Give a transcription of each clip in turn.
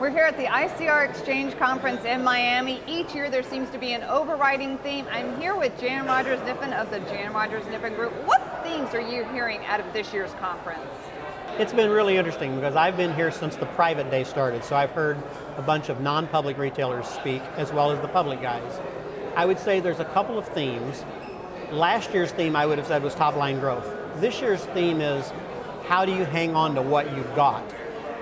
We're here at the ICR Exchange Conference in Miami. Each year there seems to be an overriding theme. I'm here with Jan Rogers Kniffen of the Jan Rogers Kniffen Group. What themes are you hearing out of this year's conference? It's been really interesting because I've been here since the private day started, so I've heard a bunch of non-public retailers speak as well as the public guys. I would say there's a couple of themes. Last year's theme I would have said was top line growth. This year's theme is how do you hang on to what you've got?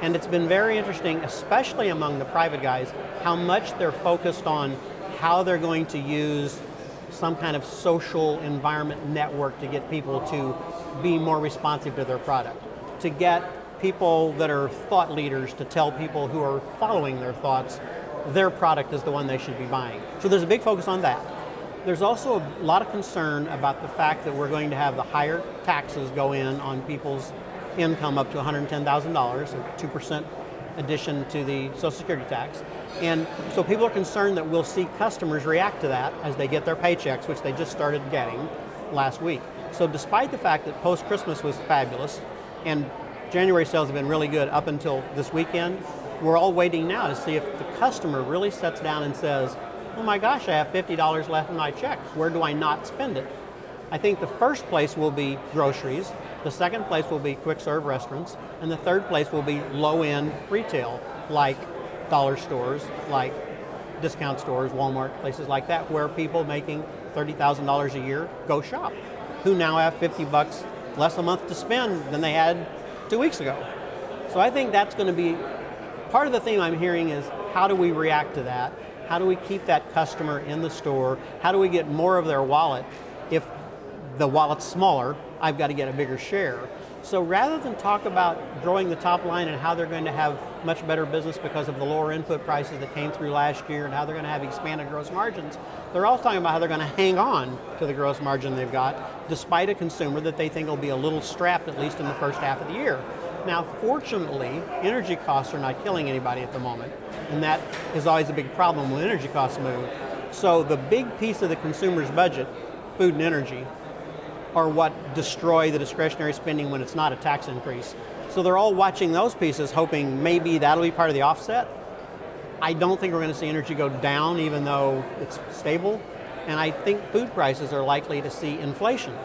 And it's been very interesting, especially among the private guys, how much they're focused on how they're going to use some kind of social environment network to get people to be more responsive to their product, to get people that are thought leaders to tell people who are following their thoughts their product is the one they should be buying. So there's a big focus on that. There's also a lot of concern about the fact that we're going to have the higher taxes go in on people's income up to $110,000, a 2% addition to the Social Security tax. And so people are concerned that we'll see customers react to that as they get their paychecks, which they just started getting last week. So despite the fact that post-Christmas was fabulous, and January sales have been really good up until this weekend, we're all waiting now to see if the customer really sits down and says, oh my gosh, I have $50 left in my check. Where do I not spend it? I think the first place will be groceries, the second place will be quick serve restaurants, and the third place will be low-end retail, like dollar stores, like discount stores, Walmart, places like that, where people making $30,000 a year go shop, who now have 50 bucks less a month to spend than they had 2 weeks ago. So I think that's going to be part of the theme I'm hearing is how do we react to that? How do we keep that customer in the store? How do we get more of their wallet? If the wallet's smaller, I've got to get a bigger share. So rather than talk about growing the top line and how they're going to have much better business because of the lower input prices that came through last year and how they're going to have expanded gross margins, they're also talking about how they're going to hang on to the gross margin they've got despite a consumer that they think will be a little strapped at least in the first half of the year. Now, fortunately, energy costs are not killing anybody at the moment, and that is always a big problem when energy costs move. So the big piece of the consumer's budget, food and energy, are what destroy the discretionary spending when it's not a tax increase. So they're all watching those pieces, hoping maybe that'll be part of the offset. I don't think we're going to see energy go down, even though it's stable. And I think food prices are likely to see inflation.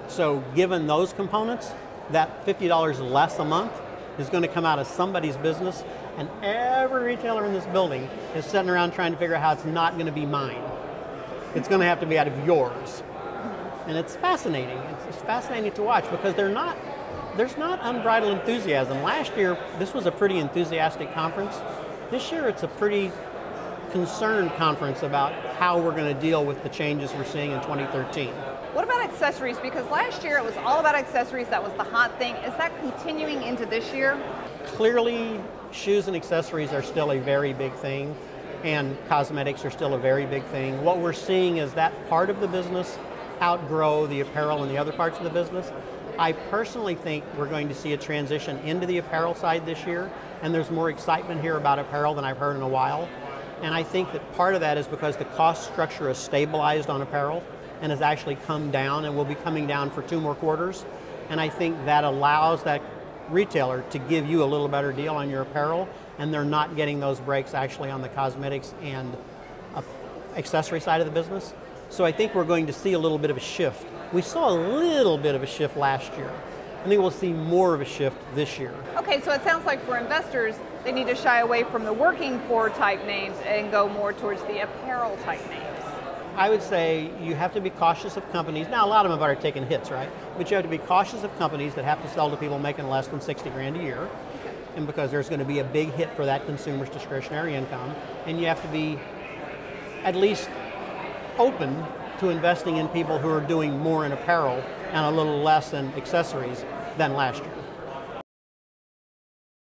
So given those components, that $50 less a month is going to come out of somebody's business, and every retailer in this building is sitting around trying to figure out how it's not going to be mine. It's going to have to be out of yours. And it's fascinating. It's fascinating to watch because there's not unbridled enthusiasm. Last year, this was a pretty enthusiastic conference. This year, it's a pretty concerned conference about how we're going to deal with the changes we're seeing in 2013. What about accessories? Because last year it was all about accessories. That was the hot thing. Is that continuing into this year? Clearly, shoes and accessories are still a very big thing, and cosmetics are still a very big thing. What we're seeing is that part of the business outgrow the apparel and the other parts of the business. I personally think we're going to see a transition into the apparel side this year, and there's more excitement here about apparel than I've heard in a while. And I think that part of that is because the cost structure is stabilized on apparel and has actually come down and will be coming down for 2 more quarters. And I think that allows that retailer to give you a little better deal on your apparel, and they're not getting those breaks actually on the cosmetics and accessory side of the business. So I think we're going to see a little bit of a shift. We saw a little bit of a shift last year. I think we'll see more of a shift this year. Okay, so it sounds like for investors, they need to shy away from the working poor type names and go more towards the apparel type names. I would say you have to be cautious of companies. Now, a lot of them have already taken hits, right? But you have to be cautious of companies that have to sell to people making less than 60 grand a year. Okay. And because there's going to be a big hit for that consumer's discretionary income. And you have to be at least open to investing in people who are doing more in apparel and a little less in accessories than last year.